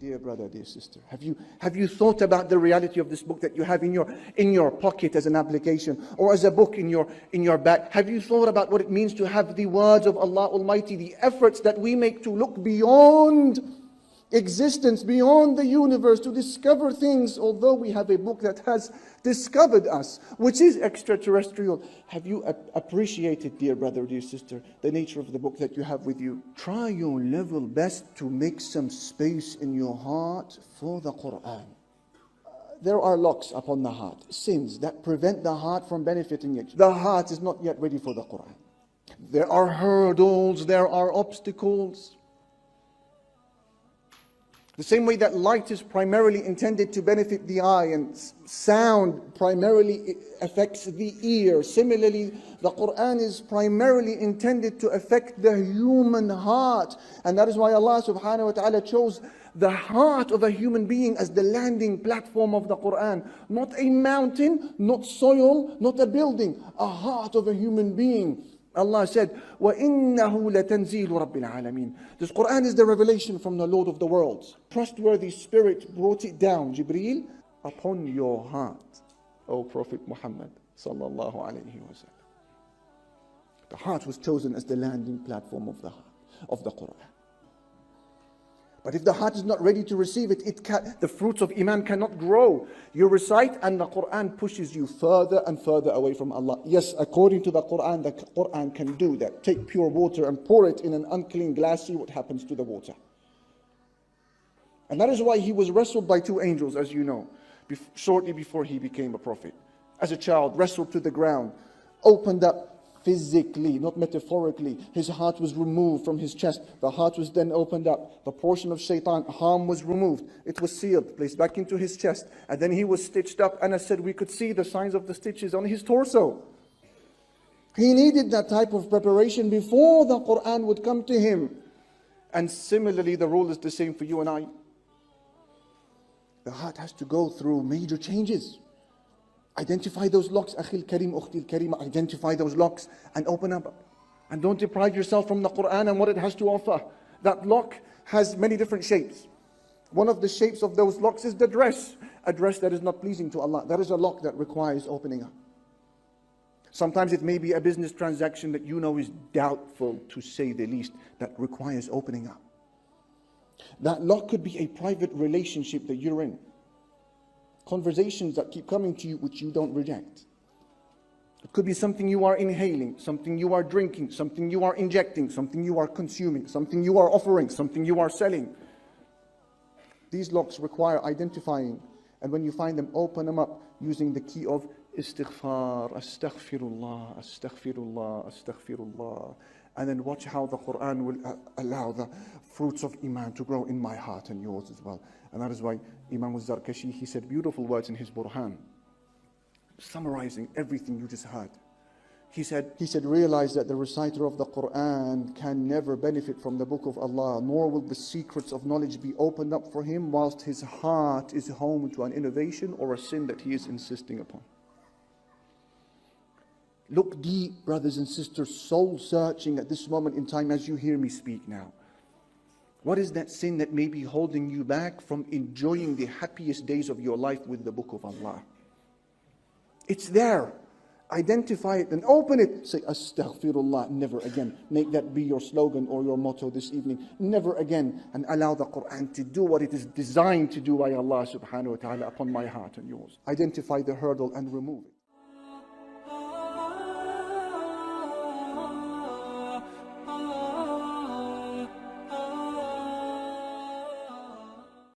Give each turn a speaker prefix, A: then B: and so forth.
A: Dear brother, dear sister, have you thought about the reality of this book that you have in your pocket as an application, or as a book in your bag? Have you thought about what it means to have the words of Allah Almighty, the efforts that we make to look beyond existence, beyond the universe, to discover things, although we have a book that has discovered us, which is extraterrestrial? Have you appreciated, dear brother, dear sister, the nature of the book that you have with you? Try your level best to make some space in your heart for the Quran. There are locks upon the heart, sins that prevent the heart from benefiting it. The heart is not yet ready for the Quran. There are hurdles, there are obstacles. The same way that light is primarily intended to benefit the eye and sound primarily affects the ear, similarly the Quran is primarily intended to affect the human heart. And that is why Allah subhanahu wa ta'ala chose the heart of a human being as the landing platform of the Quran. Not a mountain, not soil, not a building, a heart of a human being. Allah said, وَإِنَّهُ لَتَنْزِيلُ رَبِّ الْعَالَمِينَ. This Quran is the revelation from the Lord of the worlds. Trustworthy spirit brought it down, Jibreel, upon your heart, O Prophet Muhammad sallallahu alayhi wa sallam. The heart was chosen as the landing platform of the Quran. But if the heart is not ready to receive it, the fruits of Iman cannot grow. You recite and the Quran pushes you further and further away from Allah. Yes, according to the Quran can do that. Take pure water and pour it in an unclean glass, see what happens to the water. And that is why he was wrestled by two angels, as you know, shortly before he became a prophet. As a child, wrestled to the ground, opened up physically, not metaphorically. His heart was removed from his chest. The heart was then opened up. The portion of shaitan, harm, was removed. It was sealed, placed back into his chest. And then he was stitched up. And I said we could see the signs of the stitches on his torso. He needed that type of preparation before the Quran would come to him. And similarly, the rule is the same for you and I. The heart has to go through major changes. Identify those locks, Akhil Karim, Ukhtil Karim, identify those locks and open up. And don't deprive yourself from the Quran and what it has to offer. That lock has many different shapes. One of the shapes of those locks is the dress. A dress that is not pleasing to Allah. That is a lock that requires opening up. Sometimes it may be a business transaction that you know is doubtful, to say the least, that requires opening up. That lock could be a private relationship that you're in. Conversations that keep coming to you which you don't reject. It could be something you are inhaling, something you are drinking, something you are injecting, something you are consuming, something you are offering, something you are selling. These locks require identifying, and when you find them, open them up using the key of istighfar, astaghfirullah, astaghfirullah, astaghfirullah. And then watch how the Quran will allow the fruits of Iman to grow in my heart and yours as well. And that is why Imam al-Zarkashi, he said beautiful words in his Burhan, summarizing everything you just heard. He said, realize that the reciter of the Quran can never benefit from the book of Allah, nor will the secrets of knowledge be opened up for him whilst his heart is home to an innovation or a sin that he is insisting upon. Look deep, brothers and sisters, soul searching at this moment in time as you hear me speak now. What is that sin that may be holding you back from enjoying the happiest days of your life with the book of Allah? It's there. Identify it and open it. Say, astaghfirullah, never again. Make that be your slogan or your motto this evening. Never again. And allow the Quran to do what it is designed to do by Allah subhanahu wa ta'ala upon my heart and yours. Identify the hurdle and remove it.